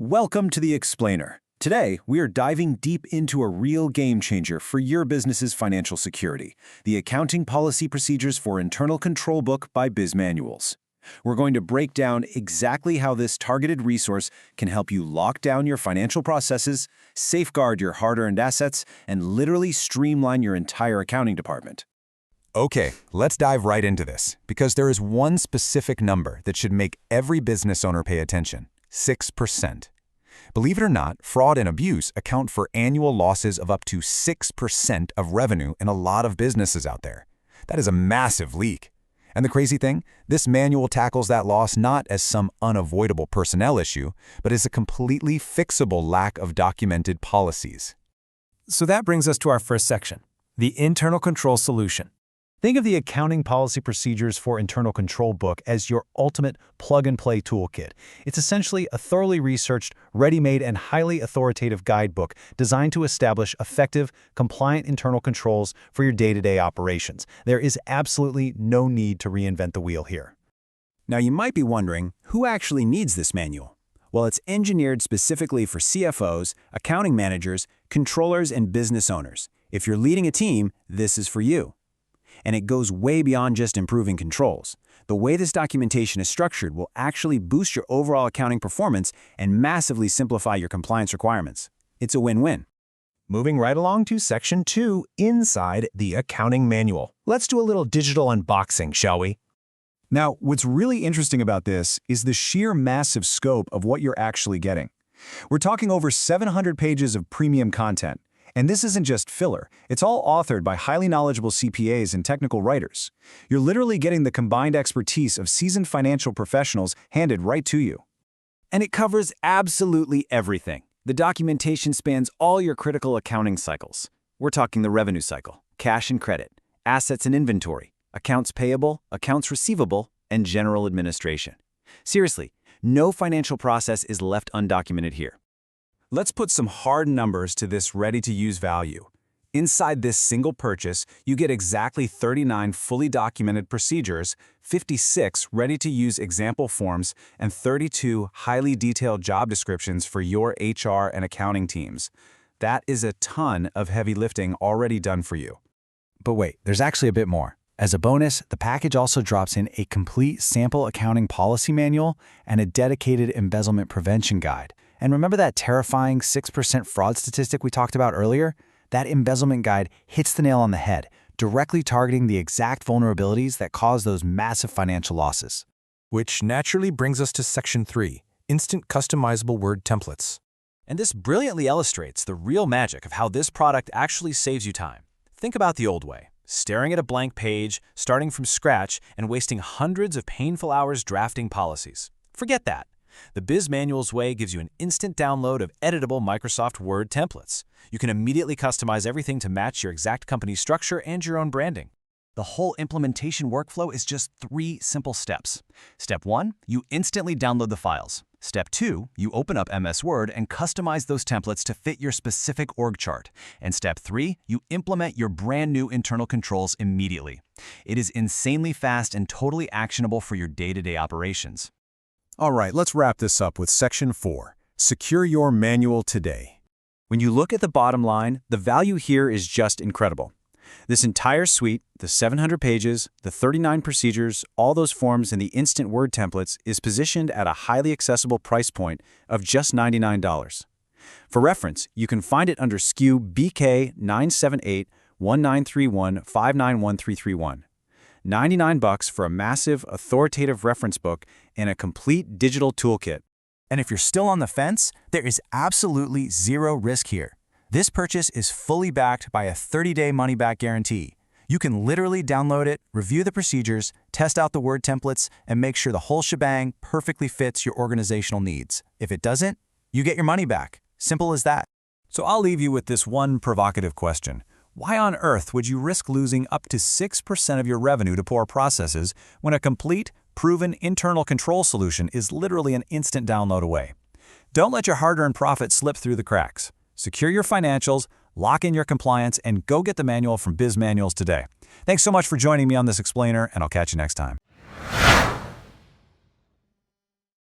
Welcome to the Explainer. Today, we are diving deep into a real game changer for your business's financial security, the Accounting Policy Procedures for Internal Control book by Bizmanualz. We're going to break down exactly how this targeted resource can help you lock down your financial processes, safeguard your hard-earned assets, and literally streamline your entire accounting department. Okay, let's dive right into this, because there is one specific number that should make every business owner pay attention: 6%. Believe it or not, fraud and abuse account for annual losses of up to 6% of revenue in a lot of businesses out there. That is a massive leak. And the crazy thing, this manual tackles that loss not as some unavoidable personnel issue, but as a completely fixable lack of documented policies. So that brings us to our first section, the internal control solution. Think of the Accounting Policy Procedures for Internal Control book as your ultimate plug-and-play toolkit. It's essentially a thoroughly researched, ready-made, and highly authoritative guidebook designed to establish effective, compliant internal controls for your day-to-day operations. There is absolutely no need to reinvent the wheel here. Now you might be wondering, who actually needs this manual? Well, it's engineered specifically for CFOs, accounting managers, controllers, and business owners. If you're leading a team, this is for you. And it goes way beyond just improving controls. The way this documentation is structured will actually boost your overall accounting performance and massively simplify your compliance requirements. It's a win-win. Moving right along to Section 2, inside the Accounting Manual. Let's do a little digital unboxing, shall we? Now, what's really interesting about this is the sheer massive scope of what you're actually getting. We're talking over 700 pages of premium content. And this isn't just filler. It's all authored by highly knowledgeable CPAs and technical writers. You're literally getting the combined expertise of seasoned financial professionals handed right to you. And it covers absolutely everything. The documentation spans all your critical accounting cycles. We're talking the revenue cycle, cash and credit, assets and inventory, accounts payable, accounts receivable, and general administration. Seriously, no financial process is left undocumented here. Let's put some hard numbers to this ready-to-use value. Inside this single purchase, you get exactly 39 fully documented procedures, 56 ready-to-use example forms, and 32 highly detailed job descriptions for your HR and accounting teams. That is a ton of heavy lifting already done for you. But wait, there's actually a bit more. As a bonus, the package also drops in a complete sample accounting policy manual and a dedicated embezzlement prevention guide. And remember that terrifying 6% fraud statistic we talked about earlier? That embezzlement guide hits the nail on the head, directly targeting the exact vulnerabilities that cause those massive financial losses. Which naturally brings us to Section 3, Instant Customizable Word Templates. And this brilliantly illustrates the real magic of how this product actually saves you time. Think about the old way, staring at a blank page, starting from scratch, and wasting hundreds of painful hours drafting policies. Forget that. The Bizmanualz way gives you an instant download of editable Microsoft Word templates. You can immediately customize everything to match your exact company structure and your own branding. The whole implementation workflow is just 3 simple steps. Step 1, you instantly download the files. Step 2, you open up MS Word and customize those templates to fit your specific org chart. And Step 3, you implement your brand new internal controls immediately. It is insanely fast and totally actionable for your day-to-day operations. All right, let's wrap this up with Section 4, Secure Your Manual Today. When you look at the bottom line, the value here is just incredible. This entire suite, the 700 pages, the 39 procedures, all those forms, and the instant Word templates is positioned at a highly accessible price point of just $99. For reference, you can find it under SKU BK978-1931-591331. $99 for a massive, authoritative reference book and a complete digital toolkit. And if you're still on the fence, there is absolutely zero risk here. This purchase is fully backed by a 30-day money-back guarantee. You can literally download it, review the procedures, test out the Word templates, and make sure the whole shebang perfectly fits your organizational needs. If it doesn't, you get your money back. Simple as that. So I'll leave you with this one provocative question. Why on earth would you risk losing up to 6% of your revenue to poor processes when a complete, proven internal control solution is literally an instant download away? Don't let your hard-earned profit slip through the cracks. Secure your financials, lock in your compliance, and go get the manual from Bizmanualz today. Thanks so much for joining me on this explainer, and I'll catch you next time.